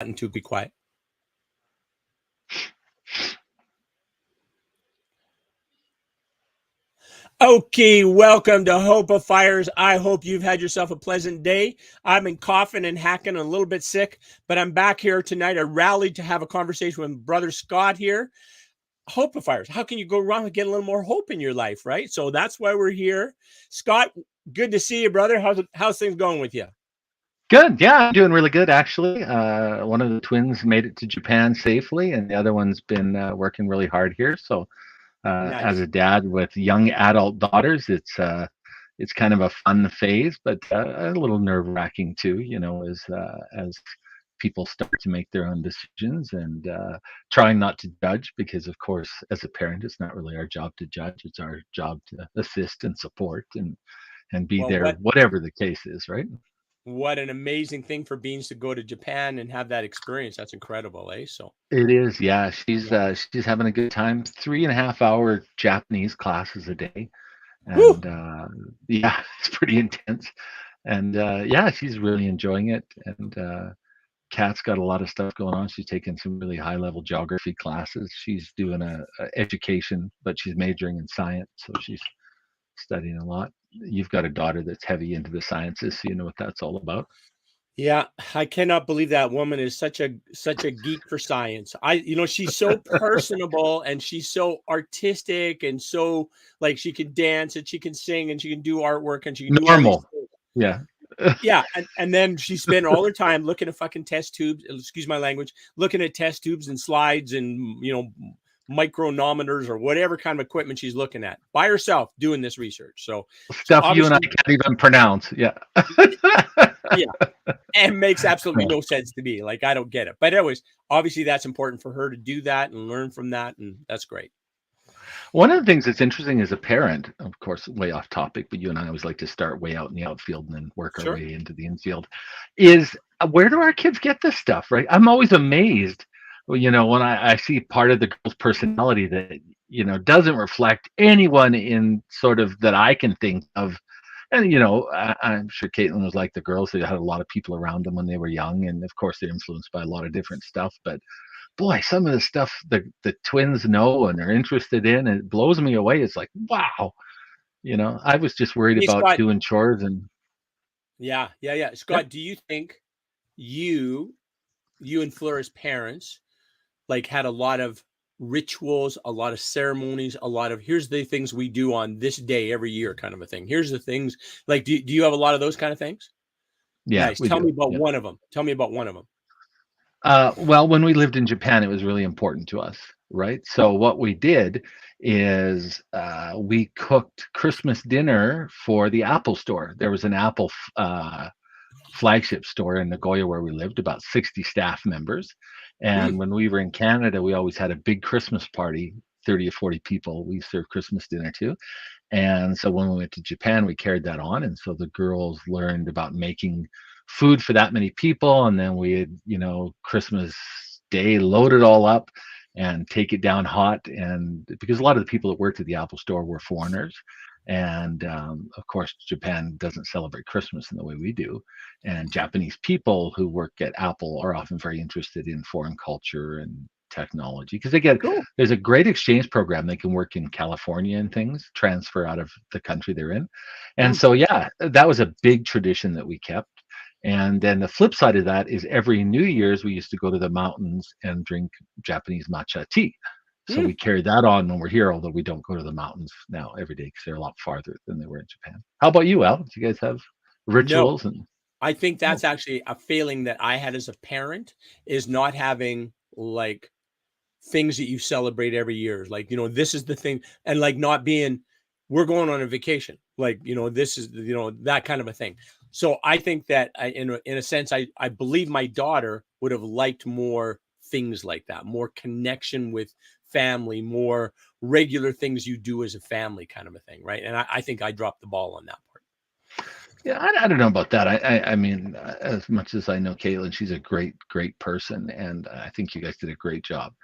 And to be quiet. Okay, welcome to Hopeifiers. I hope you've had yourself a pleasant day. I've been coughing and hacking and a little bit sick, but I'm back here tonight. I rallied to have a conversation with Brother Scott here. Hopeifiers, how can you go wrong with getting a little more hope in your life, right? So that's why we're here. Scott, good to see you, brother. How's things going with you? Good. Yeah, I'm doing really good actually. One of the twins made it to Japan safely, and the other one's been working really hard here. So, as Nice. a dad with young adult daughters, it's kind of a fun phase, but a little nerve-wracking too. As people start to make their own decisions and trying not to judge, because of course, as a parent, it's not really our job to judge. It's our job to assist and support and be Well, there, whatever the case is, right? what an amazing thing for Beans to go to Japan and have that experience. That's incredible, eh? So, It is, yeah. yeah. She's having a good time. 3.5 hour Japanese classes a day, Woo! and yeah, it's pretty intense. And yeah, she's really enjoying it. And Kat's got a lot of stuff going on. She's taking some really high level geography classes. She's doing a education, but she's majoring in science, so she's studying a lot. You've got a daughter that's heavy into the sciences, so you know what that's all about. Yeah, I cannot believe that woman is such a geek for science. She's so personable and she's so artistic and so like she can dance and she can sing and she can do artwork and she can do all these Normal, things. yeah. Yeah, and then she spent all her time looking at fucking test tubes, excuse my language, looking at test tubes and slides and micronometers or whatever kind of equipment she's looking at by herself doing this research. So Stuff you and I obviously, can't even pronounce. Yeah. yeah. And makes absolutely no sense to me. Like, I don't get it. But anyways, obviously that's important for her to do that and learn from that. And that's great. One of the things that's interesting as a parent, of course, way off topic, but you and I always like to start way out in the outfield and then work our Sure. way into the infield, is where do our kids get this stuff, right? I'm always amazed, when I see part of the girl's personality that, doesn't reflect anyone in sort of that I can think of. And, I'm sure Caitlin was like the girls. They had a lot of people around them when they were young. And of course, they're influenced by a lot of different stuff. But boy, some of the stuff the twins know and they're interested in, it blows me away. It's like, wow, I was just worried Hey, about Scott. doing chores and Yeah. yeah, Scott, do you think you, you and Fleur parents, like had a lot of rituals, a lot of ceremonies, a lot of here's the things we do on this day every year kind of a thing? Here's the things like, do you have a lot of those kind of things? yeah, Nice. we Tell do. me about Yeah. one of them. Tell me about one of them. Well, when we lived in Japan, it was really important to us, right? So what we did is we cooked Christmas dinner for the Apple store. There was an Apple flagship store in Nagoya where we lived, about 60 staff members. Hmm. And when we were in Canada, we always had a big Christmas party, 30 or 40 people. We served Christmas dinner too. And so when we went to Japan, we carried that on. And so the girls learned about making food for that many people. And then we had, Christmas Day, load it all up and take it down hot. And because a lot of the people that worked at the Apple store were foreigners. And of course, Japan doesn't celebrate Christmas in the way we do. And Japanese people who work at Apple are often very interested in foreign culture and technology because Cool. there's a great exchange program. They can work in California and things, transfer out of the country they're in. And Hmm. so, yeah, that was a big tradition that we kept. And then the flip side of that is every New Year's, we used to go to the mountains and drink Japanese matcha tea. So Hmm. we carry that on when we're here, although we don't go to the mountains now every day because they're a lot farther than they were in Japan. How about you, Al? Do you guys have No, rituals? And I think oh, that's actually a failing that I had as a parent is not having like things that you celebrate every year. Like, this is the thing. And like not being, we're going on a vacation. Like, this is, that kind of a thing. So I think that in a sense, I believe my daughter would have liked more things like that, more connection with family, more regular things you do as a family kind of a thing. Right. And I think I dropped the ball on that part. yeah, I don't know about that. I mean, as much as I know Caitlin, she's a great person, and I think you guys did a great job.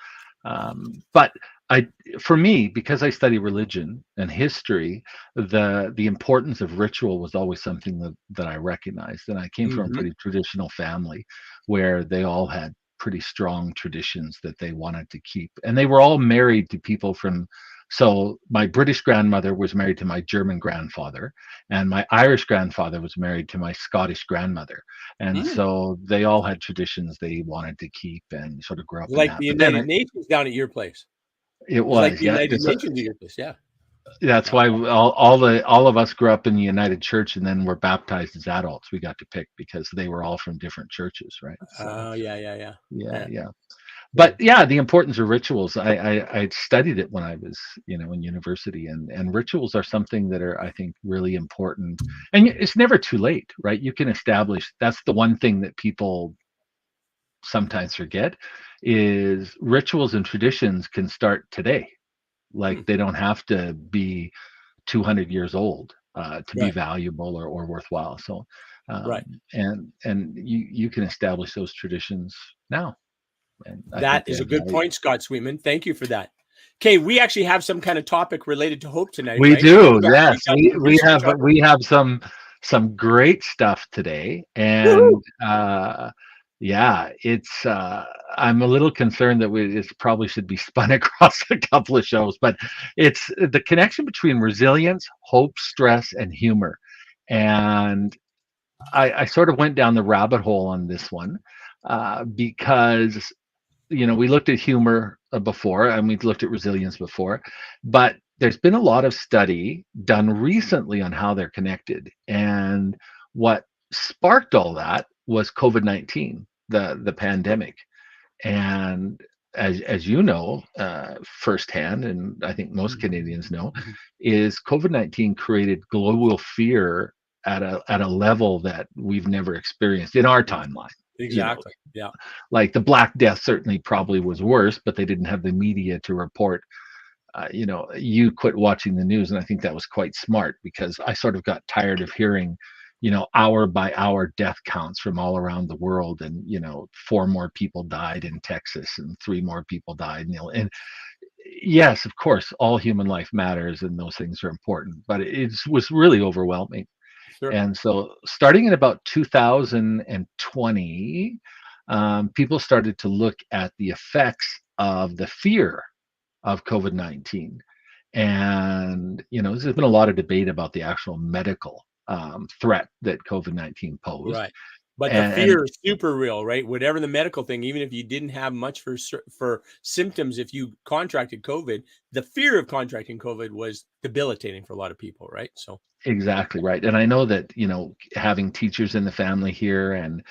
But I, for me, because I study religion and history, the importance of ritual was always something that I recognized. And I came from a Hmm. pretty traditional family where they all had pretty strong traditions that they wanted to keep. And they were all married to people from, so my British grandmother was married to my German grandfather, and my Irish grandfather was married to my Scottish grandmother. And Mm. so they all had traditions they wanted to keep and sort of grow up in Like that. the But then United Nations down at your place. it It was like was, the yeah. United Nations at your place. Yeah. That's Wow. why all of us grew up in the United Church and then were baptized as adults. We got to pick because they were all from different churches, right? So Oh, yeah, yeah, yeah. yeah, Yeah. yeah. But Cool. yeah, the importance of rituals. I studied it when I was, in university, and rituals are something that are, I think, really important. And it's never too late, right? You can establish. That's the one thing that people sometimes forget is rituals and traditions can start today. Like Hmm. they don't have to be 200 years old to be Right. valuable or worthwhile. So, Right. and you can establish those traditions now, and I That think they is a have good value. point, Scott Sweetman. Thank you for that. Okay, we actually have some kind of topic related to hope tonight, We right? And do, we've yes. done We some we research have on it. we have some great stuff today, Woohoo! and yeah, it's I'm a little concerned that it probably should be spun across a couple of shows, but it's the connection between resilience, hope, stress, and humor. And I sort of went down the rabbit hole on this one because we looked at humor before and we looked at resilience before, but there's been a lot of study done recently on how they're connected. And what sparked all that was COVID-19, the pandemic. And as you know, firsthand, and I think most Canadians know, Mhm. is COVID-19 created global fear at a level that we've never experienced in our timeline. You know, Exactly. Yeah. like the Black Death certainly probably was worse, but they didn't have the media to report. You quit watching the news, and I think that was quite smart because I sort of got tired of hearing, hour by hour death counts from all around the world, and four more people died in Texas, and three more people died. And yes, of course, all human life matters, and those things are important, but it was really overwhelming. Sure. And so, starting in about 2020, people started to look at the effects of the fear of COVID-19. And, there's been a lot of debate about the actual medical threat that COVID-19 posed. Right. But the And fear is super real, right? Whatever the medical thing, even if you didn't have much for symptoms, if you contracted COVID, the fear of contracting COVID was debilitating for a lot of people, right? So, exactly right. And I know that, having teachers in the family here and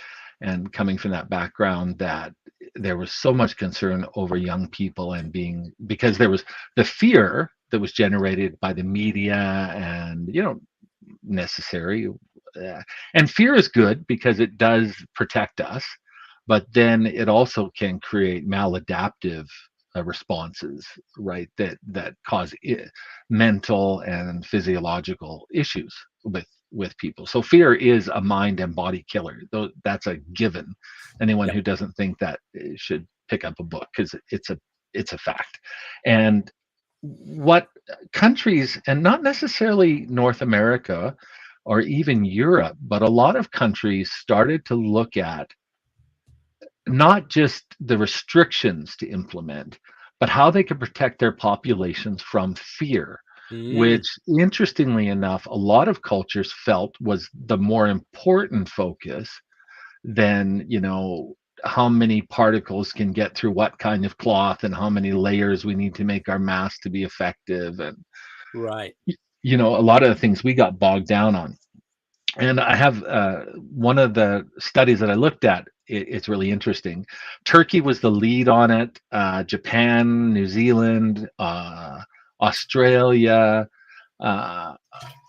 coming from that background, that there was so much concern over young people and because there was the fear that was generated by the media and, necessary. Uh, and fear is good because it does protect us, but then it also can create maladaptive responses, right? That cause mental and physiological issues with people. So fear is a mind and body killer. That's a given. Anyone yeah. who doesn't think that should pick up a book because it's a fact. And what countries, and not necessarily North America or even Europe, but a lot of countries started to look at not just the restrictions to implement, but how they could protect their populations from fear, Mm, which, interestingly enough, a lot of cultures felt was the more important focus than, how many particles can get through what kind of cloth and how many layers we need to make our mask to be effective. And, right. a lot of the things we got bogged down on. And I have one of the studies that I looked at. It's really interesting. Turkey was the lead on it. Japan, New Zealand, Australia, uh,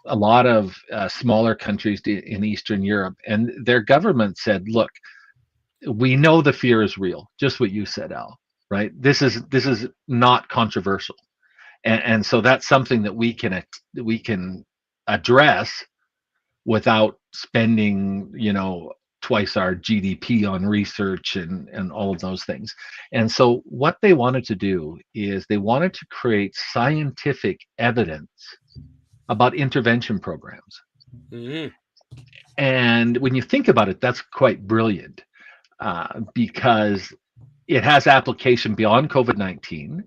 a lot of smaller countries in Eastern Europe, and their government said, "Look, we know the fear is real. Just what you said, Al. Right? This is not controversial, and so that's something that we can address without spending, twice our GDP on research and all of those things." And so what they wanted to do is they wanted to create scientific evidence about intervention programs. Mm, And when you think about it, that's quite brilliant because it has application beyond COVID-19.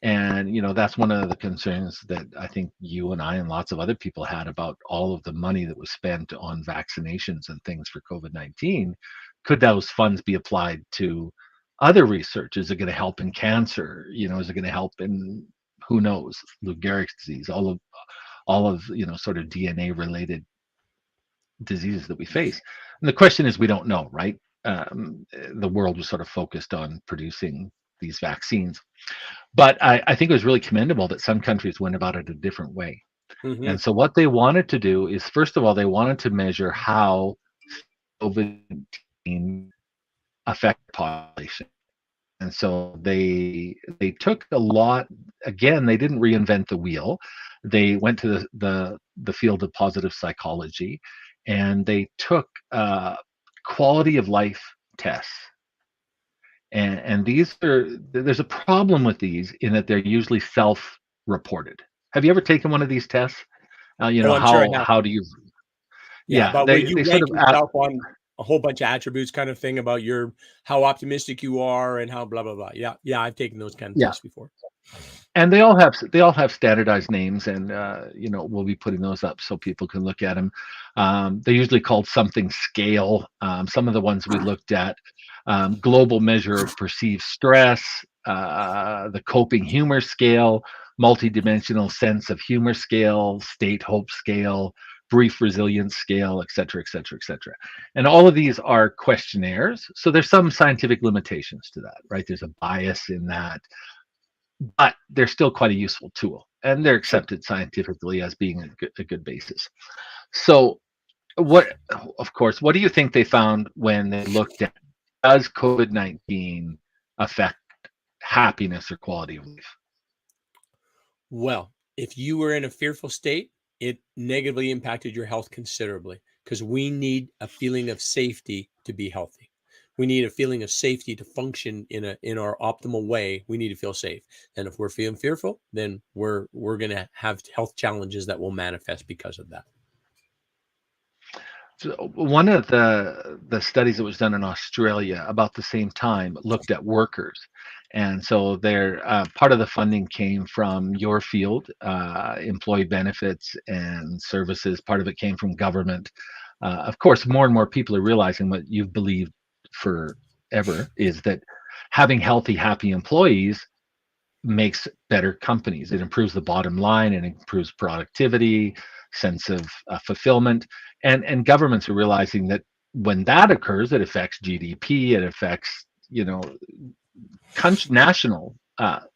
And that's one of the concerns that I think you and I and lots of other people had about all of the money that was spent on vaccinations and things for COVID-19. Could those funds be applied to other research? Is it going to help in cancer? Is it going to help in, who knows, Lou Gehrig's disease, all of sort of DNA related diseases that we face? And the question is, we don't know, right? The world was sort of focused on producing these vaccines. But I think it was really commendable that some countries went about it a different way. Hmm. And so what they wanted to do is, first of all, they wanted to measure how COVID-19 affect the population. And so they took a lot. Again, they didn't reinvent the wheel. They went to the field of positive psychology, and they took quality of life tests. And there's a problem with these in that they're usually self-reported. Have you ever taken one of these tests? Oh, I'm sure I have. How do you? Yeah, Yeah, but where they you sort rank of ask, yourself on a whole bunch of attributes kind of thing about your how optimistic you are and how blah blah blah. Yeah, yeah, I've taken those kind of yeah, tests before. and they all have standardized names, and we'll be putting those up so people can look at them. They're usually called something scale. Some of the ones we looked at, global measure of perceived stress, the coping humor scale, multidimensional sense of humor scale, state hope scale, brief resilience scale, et cetera, et cetera, et cetera. And all of these are questionnaires, so there's some scientific limitations to that, right? There's a bias in that, but they're still quite a useful tool, and they're Sure. accepted scientifically as being a good basis. So, what, of course, what do you think they found when they looked at, does COVID-19 affect happiness or quality of life? Well, if you were in a fearful state, it negatively impacted your health considerably because we need a feeling of safety to be healthy. We need a feeling of safety to function in our optimal way. We need to feel safe. And if we're feeling fearful, then we're going to have health challenges that will manifest because of that. So one of the studies that was done in Australia about the same time looked at workers, and so their part of the funding came from your field, employee benefits and services. Part of it came from government. Of course, more and more people are realizing what you've believed forever is that having healthy, happy employees makes better companies. It improves the bottom line, and improves productivity, sense of fulfillment, and governments are realizing that when that occurs, it affects GDP, it affects national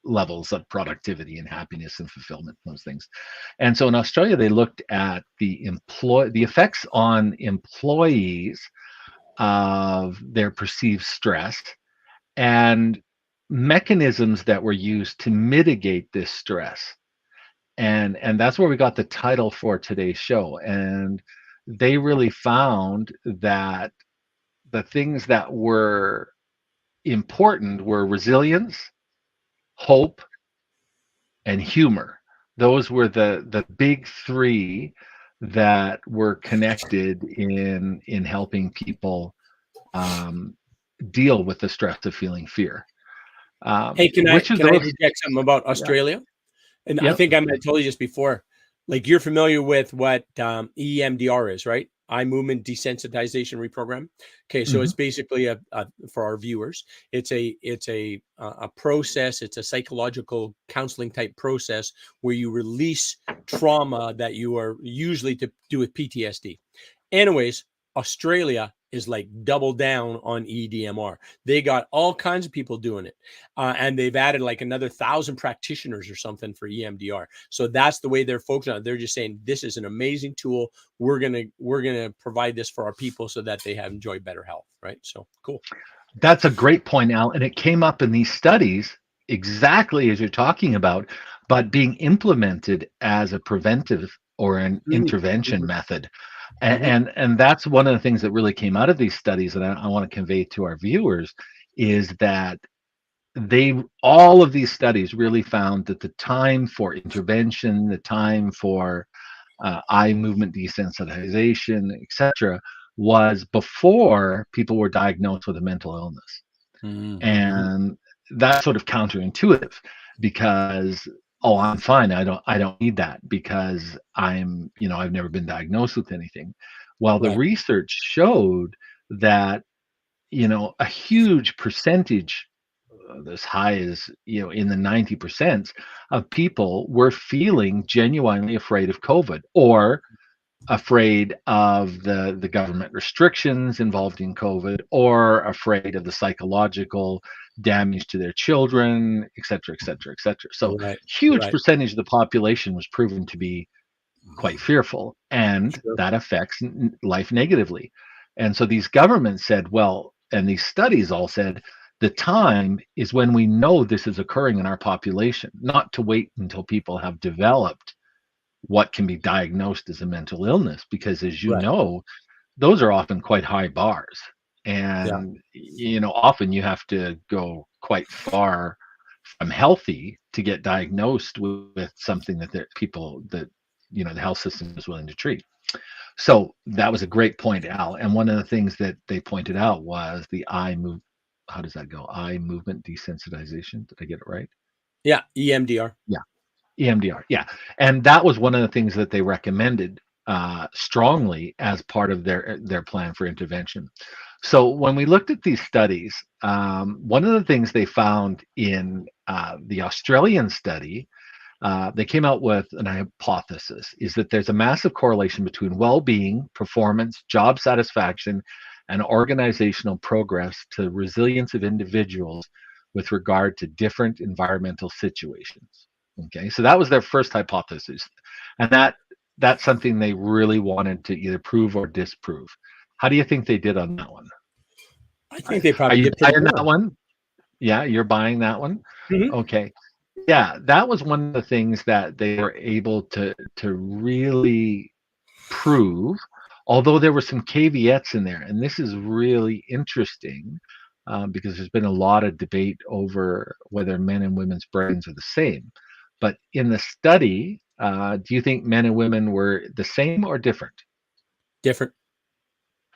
levels of productivity and happiness and fulfillment, those things. And so in Australia, they looked at the effects on employees of their perceived stress, and mechanisms that were used to mitigate this stress. And that's where we got the title for today's show. And they really found that the things that were important were resilience, hope, and humor. Those were the big three that were connected in helping people um, deal with the stress of feeling fear. Hey, can I Which of can I those? interject something about Yeah. Australia? And I Yep. think I might have told you just before. Like you're familiar with what EMDR is, right? Eye movement desensitization reprogram. Okay, so Hmm. it's basically a for our viewers, it's a process. It's a psychological counseling type process where you release trauma that you are usually to do with PTSD. Anyways, Australia is like double down on EDMR. They got all kinds of people doing it, and they've added like another 1,000 practitioners or something for EMDR. So that's the way they're focused on it. They're just saying this is an amazing tool. We're gonna provide this for our people so that they have enjoy better health. Right. So cool. That's a great point, Al. And it came up in these studies exactly as you're talking about, but being implemented as a preventive or an Mhm, intervention mhm, method. mhm. And that's one of the things that really came out of these studies that I want to convey to our viewers is that all of these studies really found that the time for intervention, the time for eye movement desensitization, etc., was before people were diagnosed with a mental illness. Mm-hmm. And that's sort of counterintuitive because, oh, I'm fine. I don't need that because I've never been diagnosed with anything. Well, the Right. research showed that, a huge percentage, as high as, in the 90% of people were feeling genuinely afraid of COVID, or afraid of the government restrictions involved in COVID, or afraid of the psychological damage to their children, et cetera, et cetera, et cetera. So Right. huge Right. percentage of the population was proven to be quite fearful, and Sure. that affects life negatively. And so these governments said, well, and these studies all said, the time is when we know this is occurring in our population, not to wait until people have developed what can be diagnosed as a mental illness, because as you Right. know, those are often quite high bars. Yeah. And often you have to go quite far from healthy to get diagnosed with something that people that the health system is willing to treat. So that was a great point, Al. And one of the things that they pointed out was the eye move. How does that go? Eye movement desensitization. Did I get it right? Yeah. EMDR. Yeah. EMDR, yeah. And that was one of the things that they recommended strongly as part of their plan for intervention. So when we looked at these studies, one of the things they found in the Australian study, they came out with an hypothesis, is that there's a massive correlation between well-being, performance, job satisfaction, and organizational progress to resilience of individuals with regard to different environmental situations. Okay, so that was their first hypothesis, and that's something they really wanted to either prove or disprove. How do you think they did on that one? I think they Are probably you did pretty buying that well. one? Yeah, you're buying that one. Hmm. Okay. Yeah, that was one of the things that they were able to really prove, although there were some caveats in there. And this is really interesting, because there's been a lot of debate over whether men and women's brains are the same. But in the study, do you think men and women were the same or different? Different.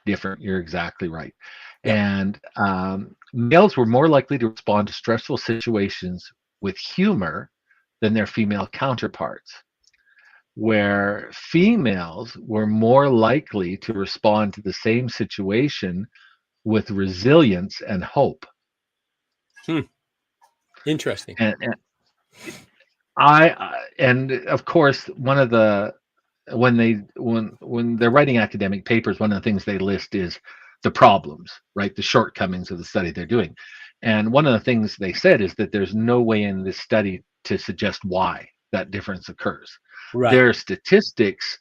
Different. You're exactly right. Yeah. And males were more likely to respond to stressful situations with humor than their female counterparts, where females were more likely to respond to the same situation with resilience and hope. Hmm. Interesting. And and of course, one of the when they're writing academic papers, one of the things they list is the problems, right? The shortcomings of the study they're doing. And one of the things they said is that there's no way in this study to suggest why that difference occurs. Right. Their statistics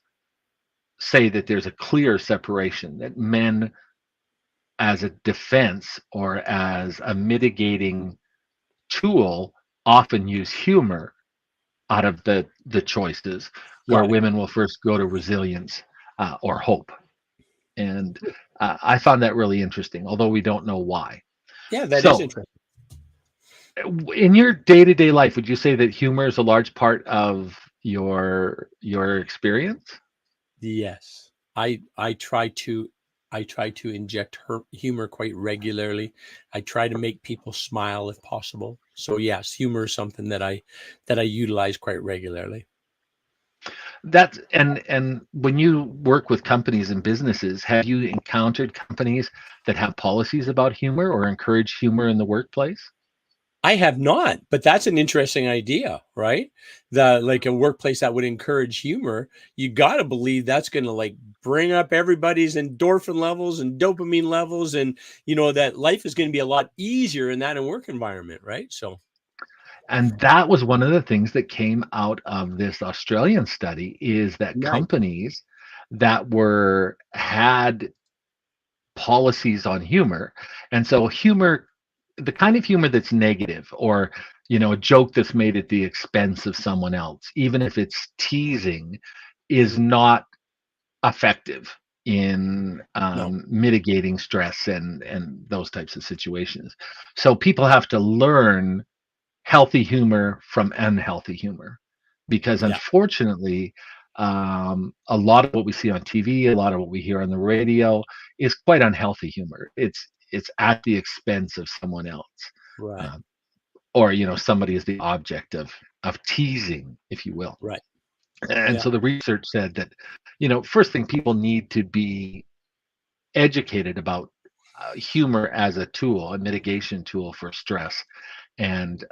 say that there's a clear separation, that men, as a defense or as a mitigating tool, often use humor out of the choices, where Got it. women will first go to resilience or hope. And I found that really interesting, although we don't know why. Yeah, that is So, interesting. in your day-to-day life, would you say that humor is a large part of your experience? Yes. I try to inject her humor quite regularly. I try to make people smile if possible. So yes, humor is something that I utilize quite regularly. That's and when you work with companies and businesses, have you encountered companies that have policies about humor or encourage humor in the workplace? I have not, but that's an interesting idea, right? The like a workplace that would encourage humor, you got to believe that's going to like bring up everybody's endorphin levels and dopamine levels, and that life is going to be a lot easier in that work environment, right? So, And that was one of the things that came out of this Australian study, is that right. companies that were had policies on humor. And so humor, the kind of humor that's negative, or a joke that's made at the expense of someone else, even if it's teasing, is Mhm. not effective in No. mitigating stress and those types of situations. So people have to learn healthy humor from unhealthy humor, because Yeah. unfortunately, a lot of what we see on TV, a lot of what we hear on the radio is quite unhealthy humor. it's at the expense of someone else, Right. uh, or somebody is the object of teasing, if you will. Right. And Yeah. so the research said that, first thing, people need to be educated about humor as a tool, a mitigation tool for stress, and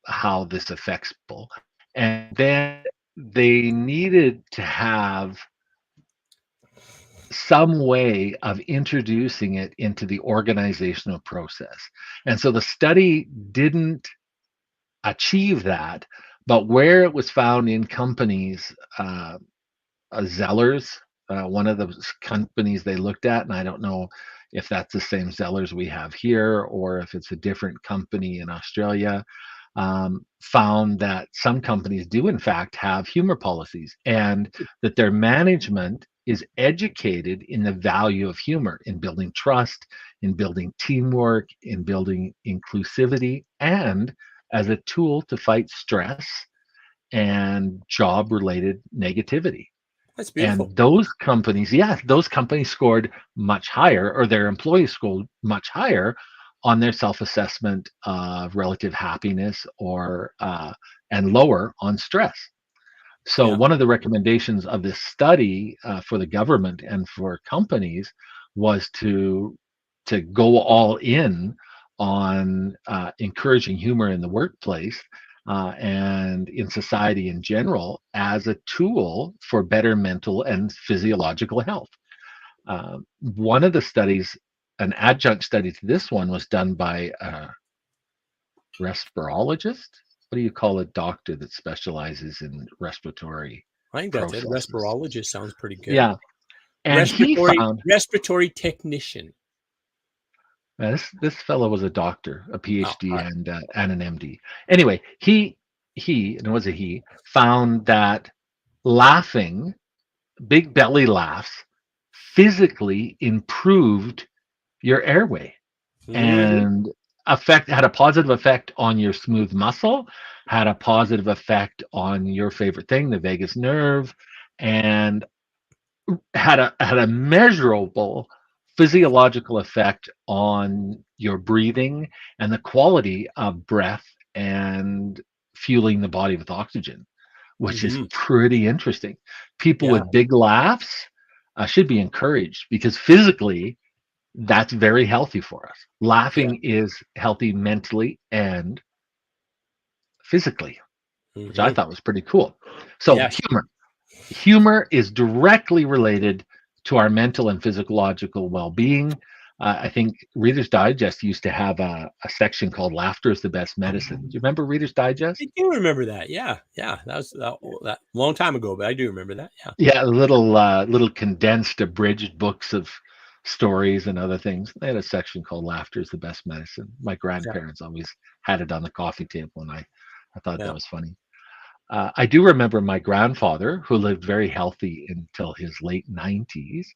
how this affects people. And then they needed to have some way of introducing it into the organizational process. And so the study didn't achieve that, but where it was found in companies, Zellers, one of the companies they looked at, and I don't know if that's the same Zellers we have here or if it's a different company in Australia, found that some companies do in fact have humor policies, and that their management is educated in the value of humor in building trust, in building teamwork, in building inclusivity, and as a tool to fight stress and job related negativity. That's And beautiful. those companies, yeah, those companies scored much higher, or their employees scored much higher on their self-assessment of relative happiness, or and lower on stress. So Yeah. one of the recommendations of this study, for the government and for companies, was to go all in on encouraging humor in the workplace, and in society in general, as a tool for better mental and physiological health. One of the studies, an adjunct study to this one, was done by a respirologist. What do you call a doctor that specializes in respiratory I think that's it. processes? Respirologist sounds pretty good. Yeah, and he Respiratory found, respiratory technician. this fellow was a doctor, a Oh, all PhD, right. and an MD. Anyway, he and it was a he, found that laughing, big belly laughs, physically improved your airway, Mhm. and had a positive effect on your smooth muscle, had a positive effect on your favorite thing, the vagus nerve, and had a measurable physiological effect on your breathing and the quality of breath, and fueling the body with oxygen, which is Mhm. pretty interesting. People Yeah. with big laughs should be encouraged, because physically that's very healthy for us. Yeah. Laughing is healthy mentally and physically, which I Mhm. thought was pretty cool. So Yes. humor is directly related to our mental and physiological well-being. I think Reader's Digest used to have a section called "Laughter is the Best Medicine." Do you remember Reader's Digest? I do remember that. Yeah. Yeah. That was that long time ago, but I do remember that. Yeah. Yeah, little condensed, abridged books of stories and other things. They had a section called "Laughter is the Best Medicine." My Yeah. grandparents always had it on the coffee table, and I thought that Yeah. was funny. I do remember my grandfather, who lived very healthy until his late 90s,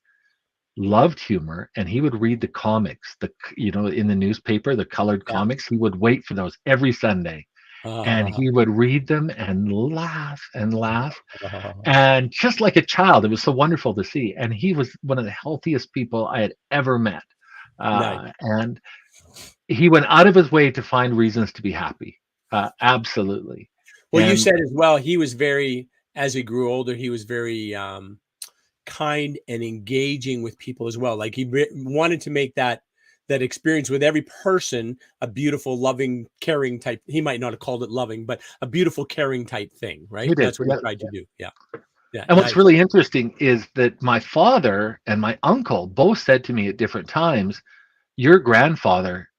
loved humor, and he would read the comics, in the newspaper, the colored Yeah. comics. He would wait for those every Sunday, and he would read them and laugh and laugh. And just like a child, it was so wonderful to see. And he was one of the healthiest people I had ever met. Nice. And he went out of his way to find reasons to be happy. Absolutely. Well, you And said as well, he was very, as he grew older, he was very kind and engaging with people as well. Like he wanted to make that experience with every person a beautiful, loving, caring type. He might not have called it loving, but a beautiful, caring type thing, he right? did. That's what he Yeah. tried to do. Yeah. Yeah. And what's Nice. really interesting is that my father and my uncle both said to me at different times, "Your grandfather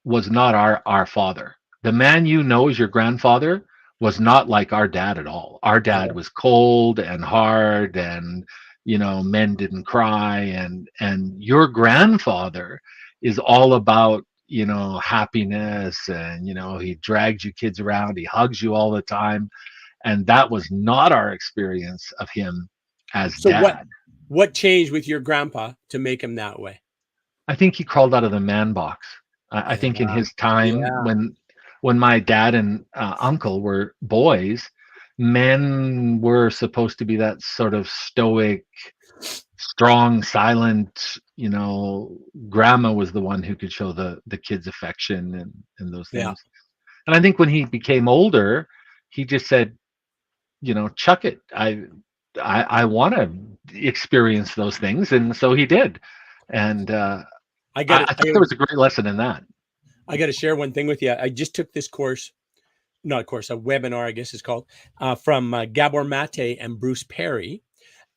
was not our father. The man you know as your grandfather was not like our dad at all. Our dad Oh, was cold and hard, and men didn't cry, and your grandfather is all about happiness, and he drags you kids around, he hugs you all the time." And that was not our experience of him as so dad. what changed with your grandpa to make him that way? I think he crawled out of the man box. I Yeah. think in his time, Yeah. when my dad and uncle were boys, men were supposed to be that sort of stoic, strong, silent, grandma was the one who could show the kids affection and those Yeah. things. And I think when he became older, he just said, chuck it. I want to experience those things, and so he did. And I got I, it. I thought there was a great lesson in that. I got to share one thing with you. I just took this course, not a course, a webinar, I guess it's called, from Gabor Mate and Bruce Perry.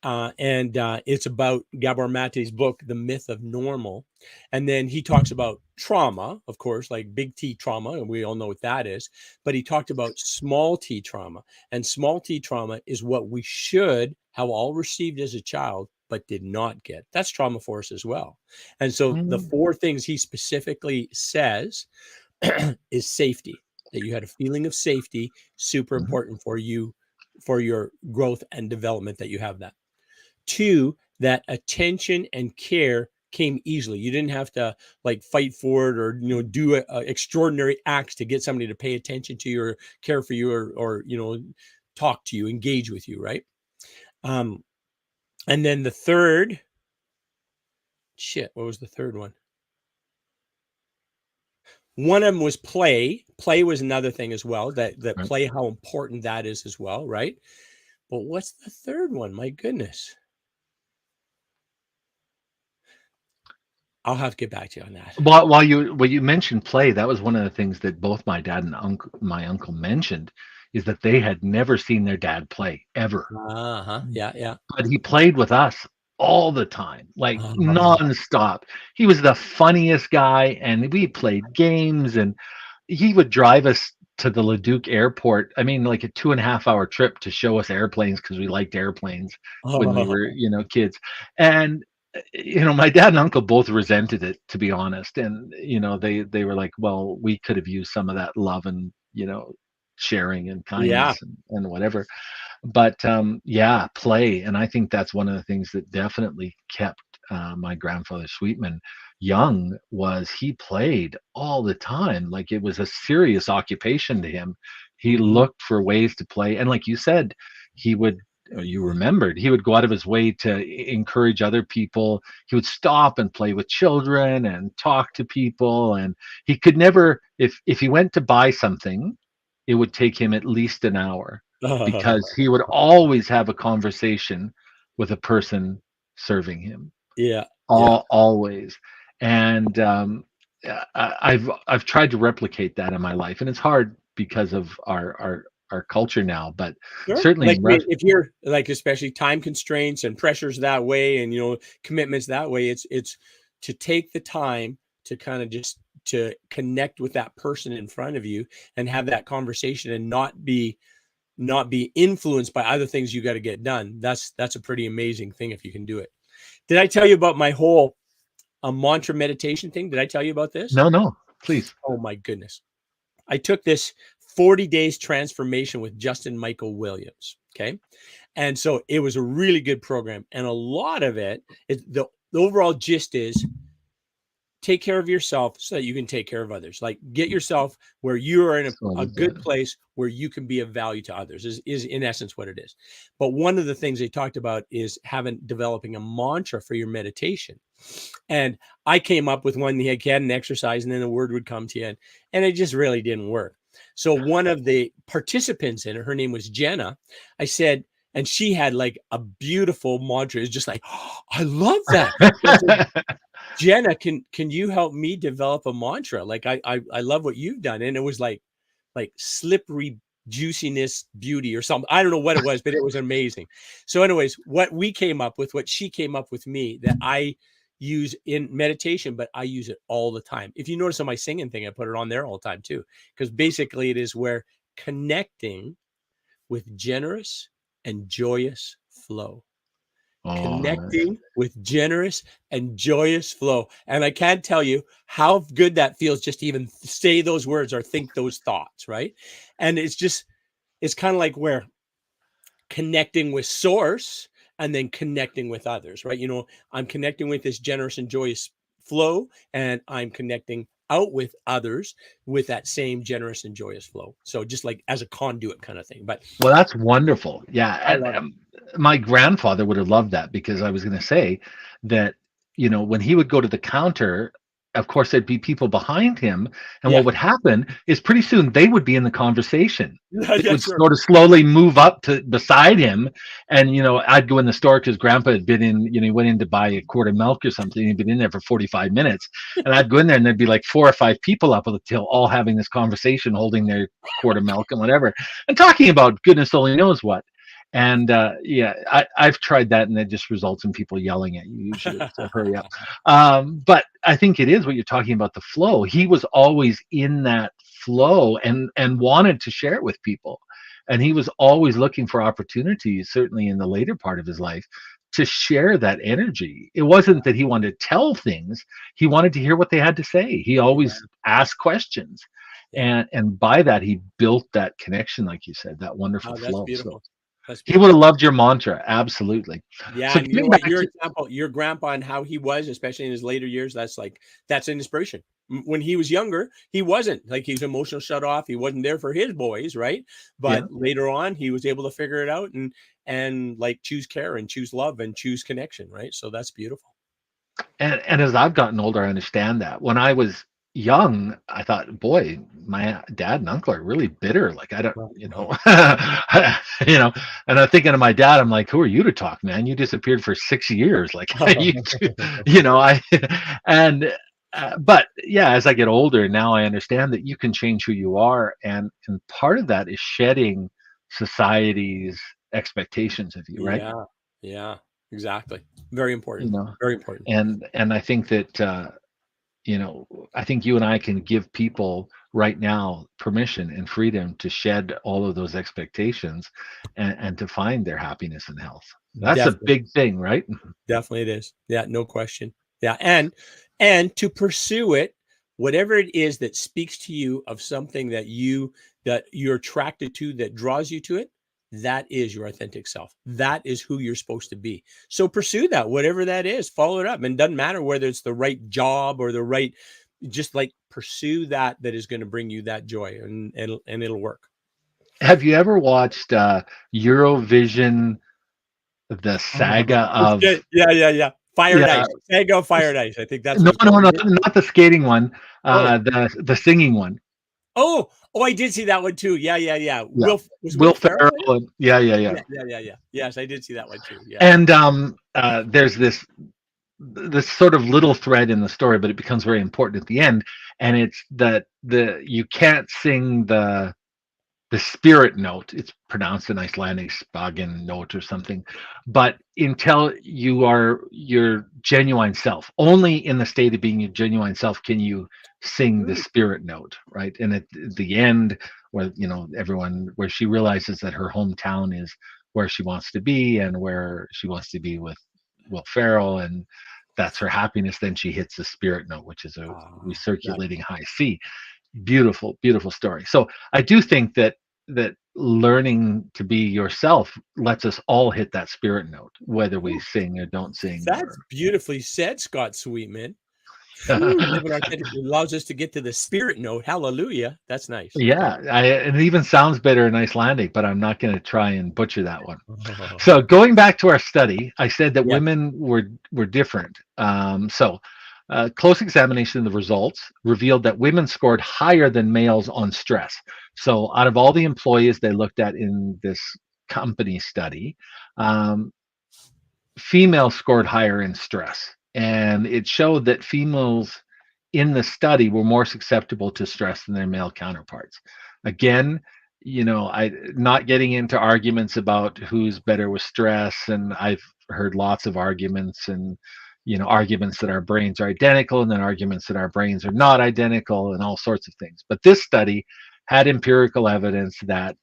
And it's about Gabor Mate's book, The Myth of Normal. And then he talks about trauma, of course, like big T trauma, and we all know what that is. But he talked about small t trauma. And small t trauma is what we should have all received as a child, but did not get. That's trauma for us as well. And so the Mm, 4 things he specifically says is safety, that you had a feeling of safety, super mhm. important for you, for your growth and development, that you have that. 2, that attention and care came easily. You didn't have to like fight for it, or do extraordinary acts to get somebody to pay attention to you or care for you, or talk to you, engage with you, right? um and then the third, what was the third one? One of them was play was another thing as well, that Right. play, how important that is as well, right? But what's the third one? My goodness, I'll have to get back to you on that. While you mentioned play, that was one of the things that both my dad and my uncle mentioned, is that they had never seen their dad play ever. Uh-huh. Yeah, yeah. But he played with us all the time, like Uh, nonstop. He was the funniest guy, and we played games, and he would drive us to the Leduc airport. I mean, like a 2.5 hour trip to show us airplanes because we liked airplanes when we were, oh, kids. And my dad and uncle both resented it, to be honest. And they were like, well, we could have used some of that love and sharing and yeah. kindness and whatever. But yeah, play, and I think that's one of the things that definitely kept my grandfather Sweetman young, was he played all the time. Like, it was a serious occupation to him. He Mhm. looked for ways to play, and like you said, he would you remembered, he would go out of his way to encourage other people. He would stop and play with children and talk to people, and he could never, if he went to buy something, it would take him at least an hour, because he would always have a conversation with a person serving him, Yeah, yeah. always. And I've tried to replicate that in my life, and it's hard because of our culture now, but Sure. certainly Like, in if you're like, especially time constraints and pressures that way, and commitments that way, it's to take the time to kind of just to connect with that person in front of you and have that conversation, and not be influenced by other things you got to get done. That's a pretty amazing thing if you can do it. Did I tell you about my whole mantra meditation thing? Did I tell you about this? No, no, please. Oh my goodness. I took this 40 days transformation with Justin Michael Williams. Okay. And so it was a really good program. And a lot of it is the overall gist is take care of yourself so that you can take care of others. Like, get yourself where you are in So I a love good that. place where you can be of value to others, is in essence what it is. But one of the things they talked about is developing a mantra for your meditation. And I came up with one. He had an exercise, and then a word would come to you, and it just really didn't work. So one of the participants in it, her name was Jenna. I said, and she had like a beautiful mantra. It's just like, oh, I love that. So I said, Jenna, can you help me develop a mantra? Like, I love what you've done. And it was like slippery juiciness beauty or something. I don't know what it was, but it was amazing. So anyways, what she came up with me, that I use in meditation, but I use it all the time. If you notice on my singing thing, I put it on there all the time too, because basically it is where connecting with generous and joyous flow. Oh, nice. Connecting with generous and joyous flow. And I can't tell you how good that feels, just to even say those words or think those thoughts, right? And it's kind of like where connecting with source and then connecting with others, right? I'm connecting with this generous and joyous flow, and I'm connecting out with others with that same generous and joyous flow. So just like as a conduit kind of thing. But Well, that's wonderful. Yeah, I and love it. my grandfather would have loved that because I was going to say that, when he would go to the counter, of course there'd be people behind him, and what Yeah. would happen is pretty soon they would be in the conversation. Yeah, They yeah, would sure. sort of slowly move up to beside him, and I'd go in the store because Grandpa had been in. He went in to buy a quart of milk or something. He'd been in there for 45 minutes, and I'd go in there, and there'd be like 4 or 5 people up until all having this conversation, holding their quart of milk and whatever, and talking about goodness only knows what. And yeah, I've tried that, and it just results in people yelling at you usually. So hurry up. But I think it is what you're talking about, the flow. He was always in that flow and wanted to share it with people. And he was always looking for opportunities, certainly in the later part of his life, to share that energy. It wasn't that he wanted to tell things, he wanted to hear what they had to say. He Yeah. always asked questions. Yeah. And by that he built that connection, like you said, that wonderful Oh, that's flow. So beautiful. That's he would have beautiful. loved your mantra, absolutely. Yeah, So and you know getting what? back Your to example, your grandpa and how he was, especially in his later years, that's an inspiration. When he was younger, he wasn't like he's emotional shut off. He wasn't there for his boys, right? yeah, But later on, he was able to figure it out and like choose care and choose love and choose connection, right? So that's beautiful. and as I've gotten older, I understand that. When I was young, I thought, boy, my dad and uncle are really bitter. Like I don't, you know. And I'm thinking of my dad. I'm like, who are you to talk, man? You disappeared for 6 years. Like you, I, and. But yeah, as I get older now, I understand that you can change who you are, and part of that is shedding society's expectations of you, right? Yeah, yeah, exactly. Very You important. know, Very important. and I think that you know, I think you and I can give people right now permission and freedom to shed all of those expectations and to find their happiness and health. That's a Definitely. big thing, right? Definitely it is. Yeah, no question. Yeah, and to pursue it, whatever it is that speaks to you of something that you're attracted to that draws you to it, that is your authentic self. That is who you're supposed to be. So pursue that, whatever that is, follow it up. And it doesn't matter whether it's the right job or the right, just like pursue that is going to bring you that joy and it'll work. Have you ever watched Eurovision, the Oh, saga of yeah, yeah, yeah. Fired yeah, Ice. Go Fired Ice. I think that's no, what it's no, called. no, not the skating one, Oh, the singing one. oh, I did see that one too. Yeah, yeah, yeah. Yeah. Was Will Will Ferrell Ferrell in it? and yeah, yeah, yeah. Yeah, yeah, yeah, yeah. Yes, I did see that one too. Yeah. And there's this sort of little thread in the story, but it becomes very important at the end. And it's that the you can't sing the spirit note. It's pronounced an Icelandic spagen note or something, but until you are your genuine self, only in the state of being your genuine self can you sing the Mm. spirit note, right? And at the end, where everyone, where she realizes that her hometown is where she wants to be and where she wants to be with Will Ferrell, and that's her happiness. Then she hits the spirit note, which is a Ah, that recirculating high C. Beautiful, beautiful story. So I do think that learning to be yourself lets us all hit that spirit note, whether we ooh, sing or don't sing. that's beautifully said, Scott Sweetman. Phew, living authentic allows us to get to the spirit note. Hallelujah. That's nice. Yeah, and it even sounds better in Icelandic, but I'm not going to try and butcher that one. Oh, So going back to our study, I said that yeah. women were different. Close examination of the results revealed that women scored higher than males on stress. So out of all the employees they looked at in this company study, um, females scored higher in stress, and it showed that females in the study were more susceptible to stress than their male counterparts. Again, I not getting into arguments about who's better with stress, and I've heard lots of arguments, and arguments that our brains are identical and then arguments that our brains are not identical and all sorts of things. But this study had empirical evidence that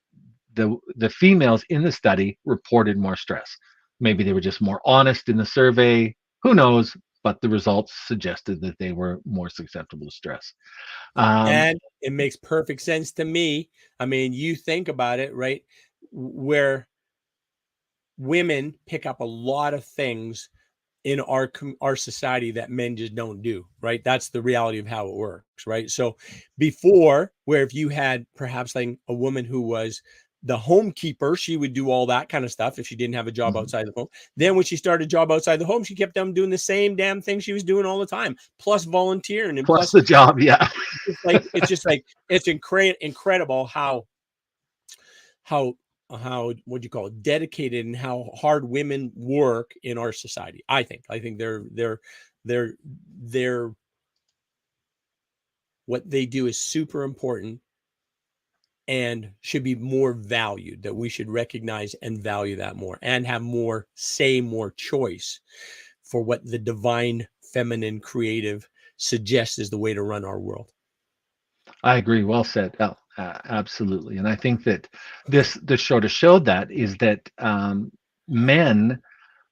the females in the study reported more stress. Maybe they were just more honest in the survey. Who knows? But the results suggested that they were more susceptible to stress. Um, And it makes perfect sense to me. I mean, you think about it, right? Where women pick up a lot of things in our society that men just don't do, right? That's the reality of how it works, right? So before, where if you had perhaps like a woman who was the homekeeper, she would do all that kind of stuff if she didn't have a job Mhm. outside the home. Then when she started a job outside the home, she kept them doing the same damn thing she was doing all the time, plus volunteering and Plus plus the job, yeah. it's incredible how what do you call it, dedicated, and how hard women work in our society. I think they're what they do is super important and should be more valued, that we should recognize and value that more and have more say, more choice for what the divine feminine creative suggests is the way to run our world. I agree. Well said. Absolutely. And I think that this sort of showed that is that men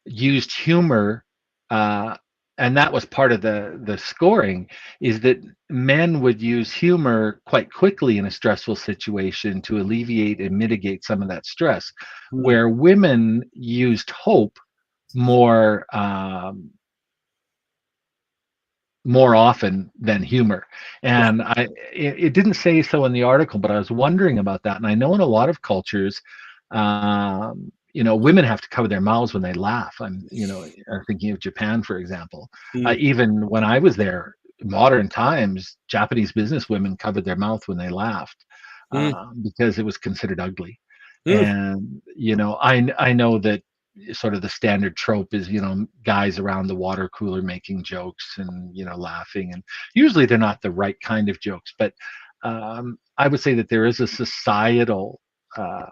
used humor, uh, and that was part of the scoring. Is that men would use humor quite quickly in a stressful situation to alleviate and mitigate some of that stress, Mm, where women used hope more. More often than humor. yeah. And it didn't say so in the article, but I was wondering about that. And I know in a lot of cultures, women have to cover their mouths when they laugh. I'm thinking of Japan, for example. Mm, Even when I was there, modern times, Japanese business women covered their mouth when they laughed mm, because it was considered ugly. mm, And I know that sort of the standard trope is guys around the water cooler making jokes and laughing, and usually they're not the right kind of jokes, but I would say that there is a societal uh,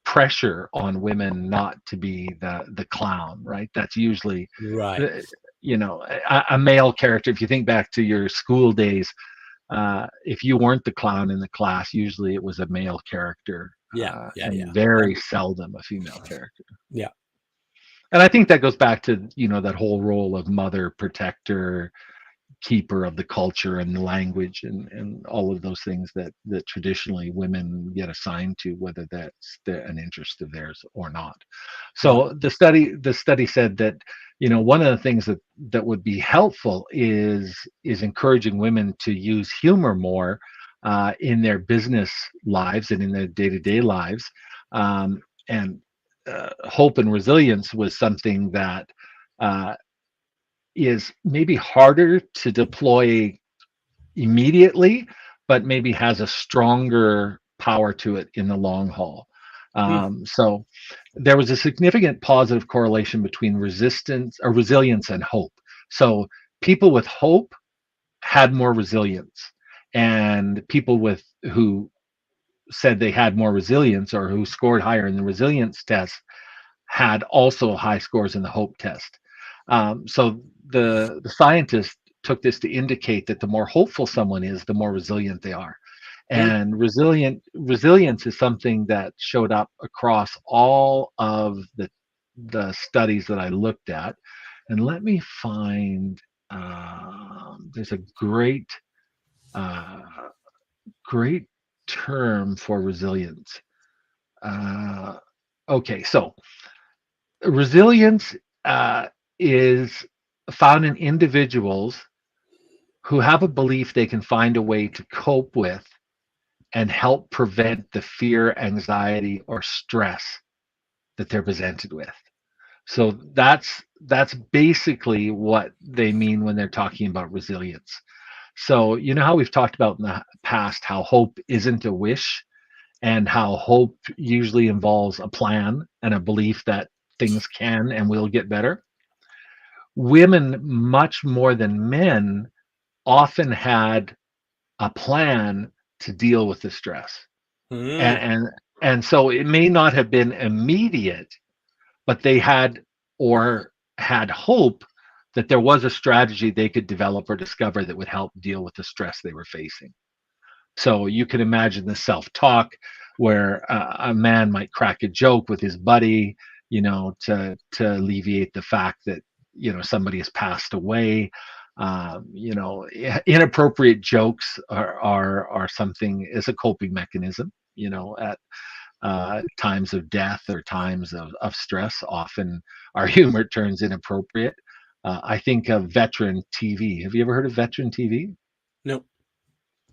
pressure on women not to be the clown, right? That's usually right. uh, a male character. If you think back to your school days, if you weren't the clown in the class, usually it was a male character, Yeah, yeah, and yeah. very seldom a female character. Yeah. And I think that goes back to that whole role of mother, protector, keeper of the culture and the language, and all of those things that traditionally women get assigned to, whether that's an interest of theirs or not. Yeah. So the study said that one of the things that would be helpful is encouraging women to use humor more in their business lives and in their day-to-day lives, and hope and resilience was something that uh, is maybe harder to deploy immediately, but maybe has a stronger power to it in the long haul. Mm, So there was a significant positive correlation between resistance or resilience and hope. So people with hope had more resilience, and people with who said they had more resilience or who scored higher in the resilience test had also high scores in the hope test. So the scientists took this to indicate that the more hopeful someone is, the more resilient they are. mm, And resilience is something that showed up across all of the studies that I looked at. And let me find there's a uh, great term for resilience. Uh, okay, so resilience uh, is found in individuals who have a belief they can find a way to cope with and help prevent the fear, anxiety, or stress that they're presented with. So that's basically what they mean when they're talking about resilience. So you know how we've talked about in the past how hope isn't a wish, and how hope usually involves a plan and a belief that things can and will get better. Women, much more than men, often had a plan to deal with the stress. mm, And so it may not have been immediate, but they had hope that there was a strategy they could develop or discover that would help deal with the stress they were facing. So you can imagine the self-talk where a man might crack a joke with his buddy, to alleviate the fact that somebody has passed away. Inappropriate jokes are something is a coping mechanism. At times of death or times of stress, often our humor turns inappropriate. I think of Veteran TV. Have you ever heard of Veteran TV? No.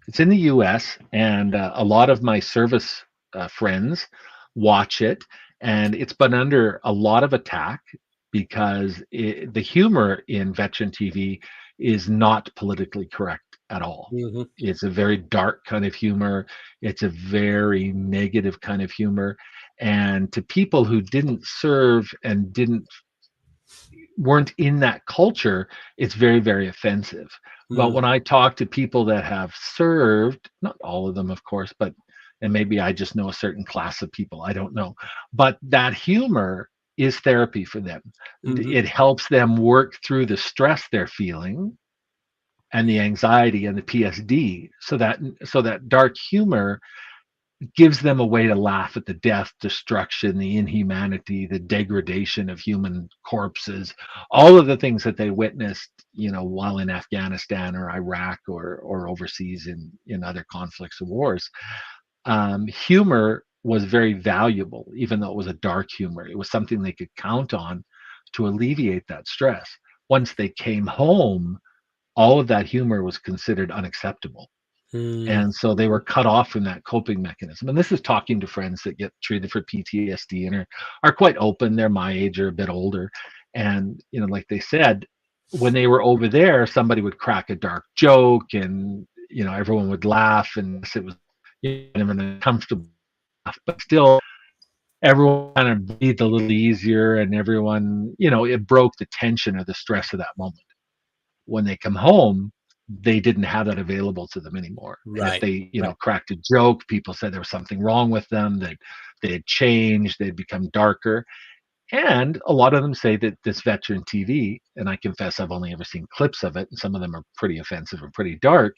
It's in the US, and a lot of my service friends watch it, and it's been under a lot of attack because the humor in veteran TV is not politically correct at all. Hmm. It's a very dark kind of humor. It's a very negative kind of humor. And to people who didn't serve and didn't weren't in that culture, it's very, very offensive. But Mm. when I talk to people that have served, not all of them, of course, but and maybe I just know a certain class of people, I don't know. But that humor is therapy for them. Hmm. It helps them work through the stress they're feeling and the anxiety and the PSD so that dark humor gives them a way to laugh at the death, destruction, the inhumanity, the degradation of human corpses, all of the things that they witnessed, while in Afghanistan or Iraq or overseas in other conflicts or wars. Humor was very valuable, even though it was a dark humor. It was something they could count on to alleviate that stress. Once they came home, all of that humor was considered unacceptable, Mm. and so they were cut off from that coping mechanism. And this is talking to friends that get treated for PTSD and are quite open. They're my age or a bit older. And, like they said, when they were over there, somebody would crack a dark joke and, everyone would laugh. And it was kind of an uncomfortable laugh, but still everyone kind of breathed a little easier and everyone, it broke the tension or the stress of that moment. When they come home, they didn't have that available to them anymore. And if Right. they, Right. cracked a joke, people said there was something wrong with them, that they had changed, they'd become darker. And a lot of them say that this veteran TV, and I confess I've only ever seen clips of it, and some of them are pretty offensive and pretty dark,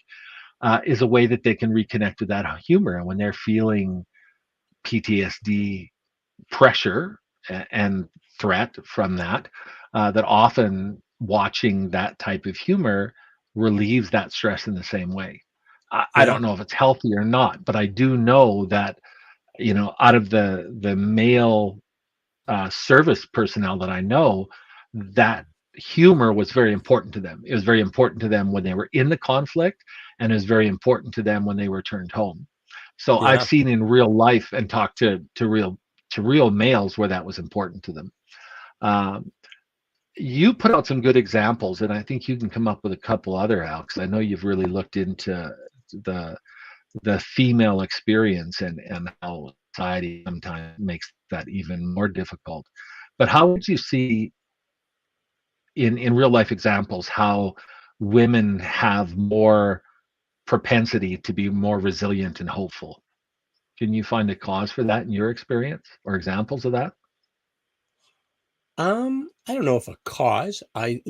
is a way that they can reconnect with that humor. And when they're feeling PTSD pressure and threat from that, that often watching that type of humor relieves that stress in the same way. I Yeah. don't know if it's healthy or not, but I do know that, out of the male service personnel that I know, that humor was very important to them. It was very important to them when they were in the conflict, and it was very important to them when they returned home. So I've Yeah. seen in real life and talked to real males where that was important to them. Um, you put out some good examples, and I think you can come up with a couple other, Alex. I know you've really looked into the the female experience and how society sometimes makes that even more difficult. But how would you see in real life examples how women have more propensity to be more resilient and hopeful? Can you find a cause for that in your experience or examples of that? I don't know if a cause. I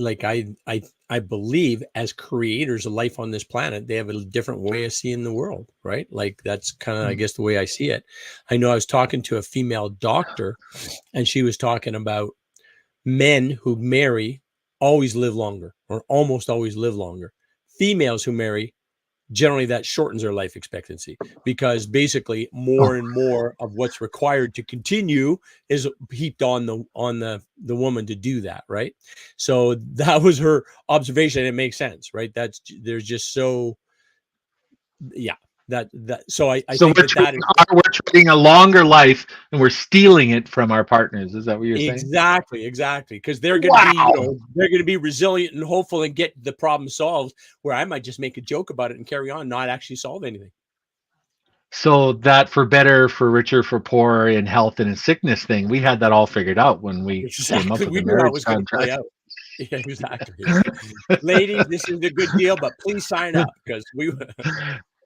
believe as creators of life on this planet, they have a different way of seeing the world, right? Like that's kind of, I Mm. guess, the way I see it. I know I was talking to a female doctor, and she was talking about men who marry always live longer, or almost always live longer. Females who marry, generally that shortens their life expectancy, because basically Oh, more and more of what's required to continue is heaped on the woman to do that, right? So that was her observation, and it makes sense, right? That's there's just so, yeah, that so I so think that is we're trading a longer life and we're stealing it from our partners. Is that what you're saying? exactly, exactly, because they're going to be, Wow. they're going to be resilient and hopeful and get the problem solved, where I might just make a joke about it and carry on, not actually solve anything. So that for better, for richer, for poorer, in health and in sickness thing, we had that all figured out when we came up Exactly. with We the knew how it marriage was going to play contract. out. Yeah, exactly. Ladies, this is a good deal, but please sign up because we.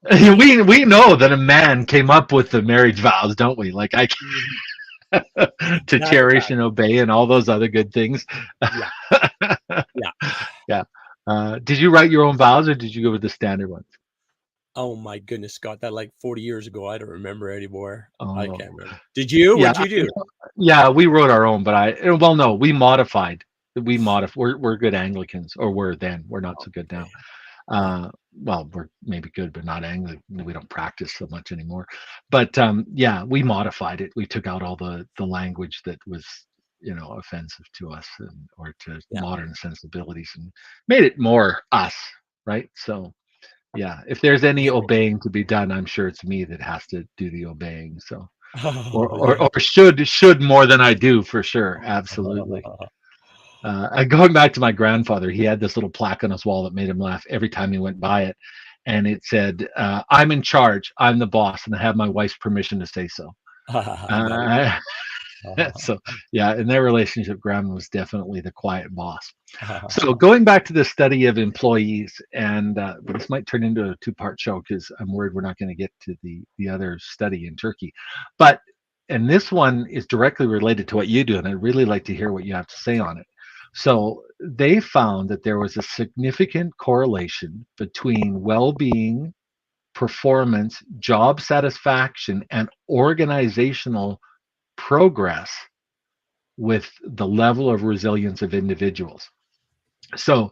We know that a man came up with the marriage vows, don't we? Like I Mhm. to That's a cherish fact. and obey and all those other good things. Yeah. Yeah. Yeah. Did you write your own vows or did you go with the standard ones? Oh my goodness, Scott, that like 40 years ago. I don't remember anymore. I Oh, can't remember. Did you? yeah, What'd you do? yeah. We wrote our own, but well, no, we modified. We're good Anglicans, or were then. We're not so good now. Okay. Yeah. Well, we're maybe good, but not Anglican. We don't practice so much anymore. But yeah, we modified it. We took out all the language that was. offensive to us or to Yeah. modern sensibilities, and made it more us, right? So yeah, if there's any obeying to be done, I'm sure it's me that has to do the obeying. So or Oh, or, yeah. or should more than I do, for sure. Absolutely. Going back to my grandfather, he had this little plaque on his wall that made him laugh every time he went by it, and it said, "I'm in charge. I'm the boss, and I have my wife's permission to say so." Nice. Uh, so yeah, in their relationship, grandma was definitely the quiet boss. So going back to the study of employees, and this might turn into a two-part show because I'm worried we're not going to get to the other study in Turkey, but and this one is directly related to what you do, and I'd really like to hear what you have to say on it. So they found that there was a significant correlation between well-being, performance, job satisfaction, and organizational progress with the level of resilience of individuals. So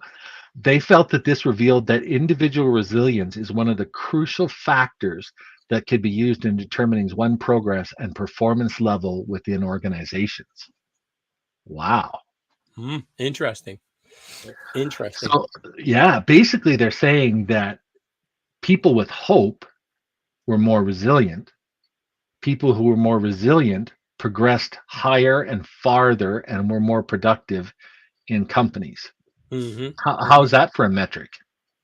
they felt that this revealed that individual resilience is one of the crucial factors that could be used in determining one's progress and performance level within organizations. Wow. Interesting. Interesting. So, yeah, basically they're saying that people with hope were more resilient. People who were more resilient progressed higher and farther and were more productive in companies. Hmm. How's that for a metric?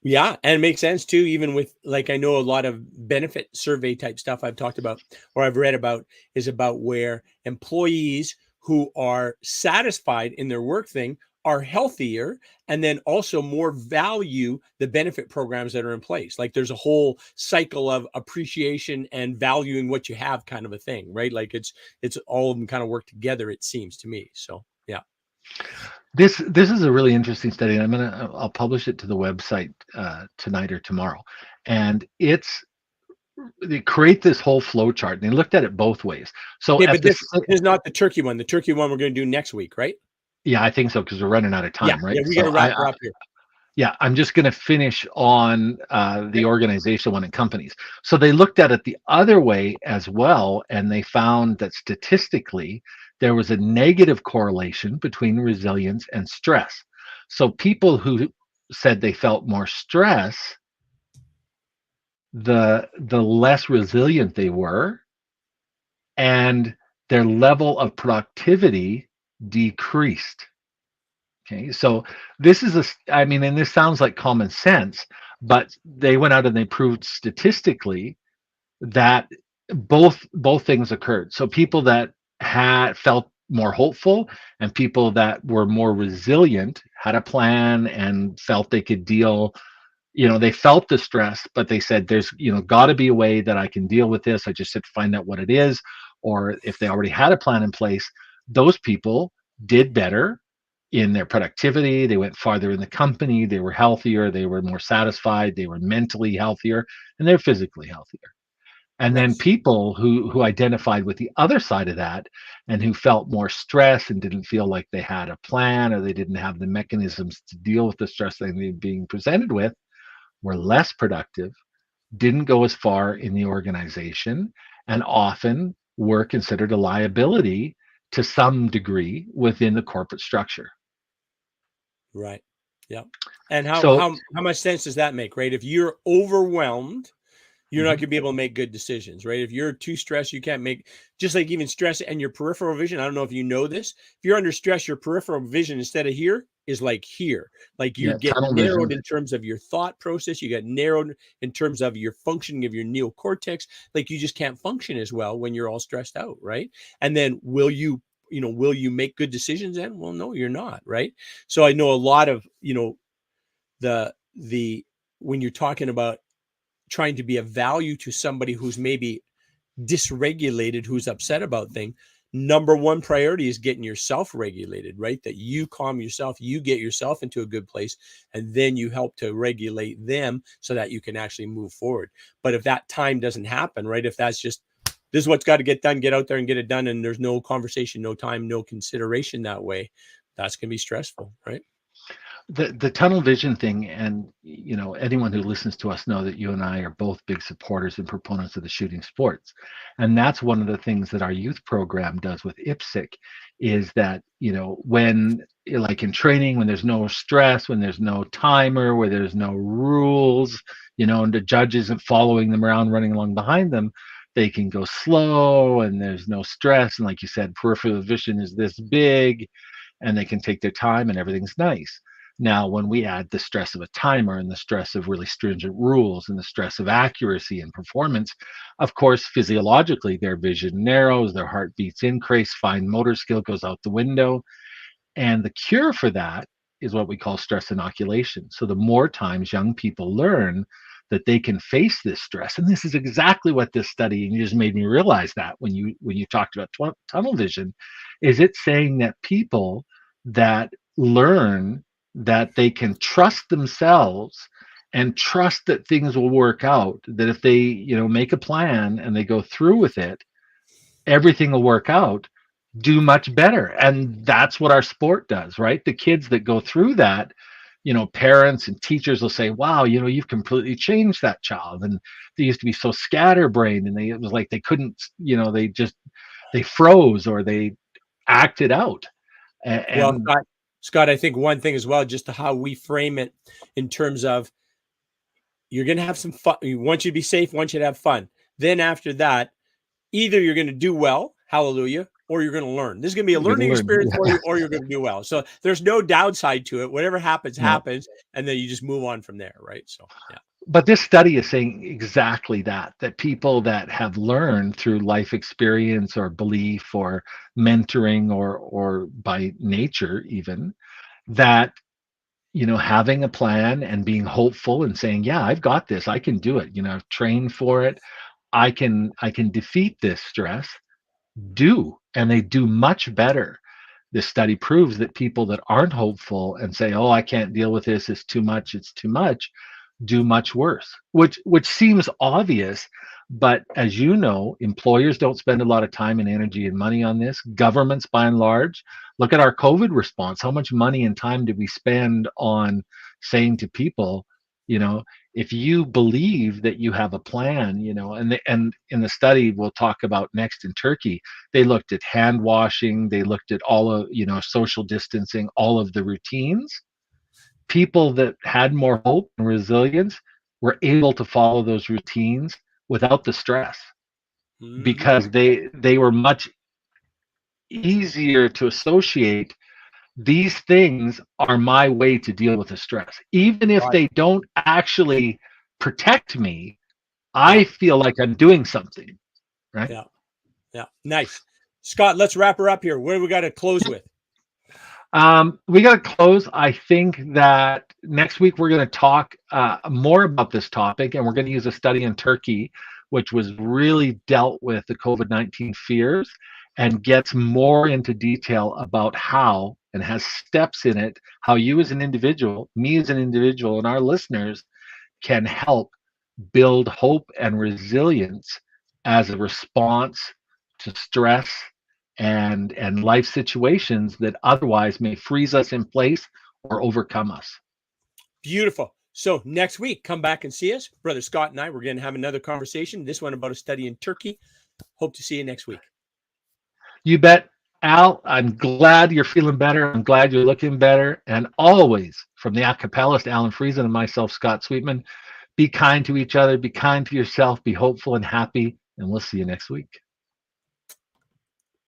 Yeah, and it makes sense too, even with like I know a lot of benefit survey type stuff I've talked about or I've read about is about where employees who are satisfied in their work thing are healthier and then also more value the benefit programs that are in place. Like there's a whole cycle of appreciation and valuing what you have kind of a thing, right? Like it's all of them kind of work together, it seems to me. So yeah. This is a really interesting study, and I'll publish it to the website tonight or tomorrow. And they create this whole flow chart, and they looked at it both ways. So Okay, at but this, this is not the turkey one. The turkey one we're going to do next week, right? yeah, I think so because we're running out of Yeah, time, right? yeah, we got So to wrap her up here. yeah, I'm just going to finish on the organization one in companies. So they looked at it the other way as well, and they found that statistically there was a negative correlation between resilience and stress. So people who said they felt more stress, the less resilient they were, and their level of productivity decreased. Okay, so this is I mean, and this sounds like common sense, but they went out and they proved statistically that both things occurred. So people that had felt more hopeful and people that were more resilient had a plan and felt they could deal, they felt the stress, but they said there's, got to be a way that I can deal with this. I just have to find out what it is. Or if they already had a plan in place, those people did better in their productivity. They went farther in the company. They were healthier. They were more satisfied. They were mentally healthier, and they're physically healthier. And then Nice. people who identified with the other side of that and who felt more stress and didn't feel like they had a plan or they didn't have the mechanisms to deal with the stress they were being presented with were less productive, didn't go as far in the organization, and often were considered a liability to some degree within the corporate structure. Right. Yeah. And how So, how how much sense does that make, right? If you're overwhelmed, you're not mhm, going to be able to make good decisions, right? If you're too stressed, you can't make just like even stress and your peripheral vision. I don't know if you know this. If you're under stress, your peripheral vision instead of here is like here. Like you yeah, get tunnel vision. narrowed in terms of your thought process. You get narrowed in terms of your functioning of your neocortex. Like you just can't function as well when you're all stressed out, right? And then will you make good decisions then? Well, no, you're not, right? So I know a lot of, the when you're talking about trying to be of value to somebody who's maybe dysregulated, who's upset about things, number one priority is getting yourself regulated, right? That you calm yourself, you get yourself into a good place, and then you help to regulate them so that you can actually move forward. But if that time doesn't happen, right? If that's just this is what's got to get done, get out there and get it done, and there's no conversation, no time, no consideration that way, that's going to be stressful, right? the tunnel vision thing, and anyone who listens to us know that you and I are both big supporters and proponents of the shooting sports, and that's one of the things that our youth program does with IPSC, is that when, like in training, when there's no stress, when there's no timer, where there's no rules, and the judge isn't following them around running along behind them, they can go slow and there's no stress, and like you said, peripheral vision is this big, and they can take their time and everything's nice. Now, when we add the stress of a timer and the stress of really stringent rules and the stress of accuracy and performance, of course, physiologically, their vision narrows, their heartbeats increase, fine motor skill goes out the window. And the cure for that is what we call stress inoculation. So the more times young people learn that they can face this stress, and this is exactly what this study, and you just made me realize that when you talked about tunnel vision, is it's saying that people that learn that they can trust themselves and trust that things will work out, that if they make a plan and they go through with it, everything will work out, do much better. And that's what our sport does, right? The kids that go through that, parents and teachers will say, wow, you've completely changed that child, and they used to be so scatterbrained, and it was like they couldn't, they froze or they acted out. Well, And Scott, I think one thing as well, just to how we frame it in terms of you're going to have some fun. We want you to be safe, want you to have fun. Then after that, either you're going to do well, hallelujah, or you're going to learn. This is going to be a you're learning gonna experience for learn. you, or you're going to do well. So there's no downside to it. Whatever happens, No. happens. And then you just move on from there, right? So, yeah. But this study is saying exactly that people that have learned through life experience or belief or mentoring or by nature even, that having a plan and being hopeful and saying, yeah, I've got this, I can do it, I've trained for it, I can defeat this stress, and they do much better. This study proves that people that aren't hopeful and say, oh, I can't deal with this, it's too much, do much worse, which seems obvious. But as you know, employers don't spend a lot of time and energy and money on this. Governments, by and large, look at our COVID response. How much money and time did we spend on saying to people, if you believe that you have a plan, and in the study we'll talk about next in Turkey, they looked at hand washing, they looked at all of, social distancing, all of the routines. People that had more hope and resilience were able to follow those routines without the stress, Mm-hmm. because they were much easier to associate. These things are my way to deal with the stress, even if Right. they don't actually protect me. Yeah. I feel like I'm doing something, right? Yeah. Yeah. Nice. Scott, let's wrap her up here. What do we got to close with? We got to close. I think that next week we're going to talk more about this topic, and we're going to use a study in Turkey, which was really dealt with the COVID-19 fears and gets more into detail about how, and has steps in it, how you as an individual, me as an individual, and our listeners can help build hope and resilience as a response to stress and life situations that otherwise may freeze us in place or overcome us. Beautiful. So next week, come back and see us. Brother Scott and I, we're going to have another conversation. This one about a study in Turkey. Hope to see you next week. You bet. Al, I'm glad you're feeling better. I'm glad you're looking better. And always, from the acapellist Alan Friesen and myself, Scott Sweetman, be kind to each other, be kind to yourself, be hopeful and happy, and we'll see you next week.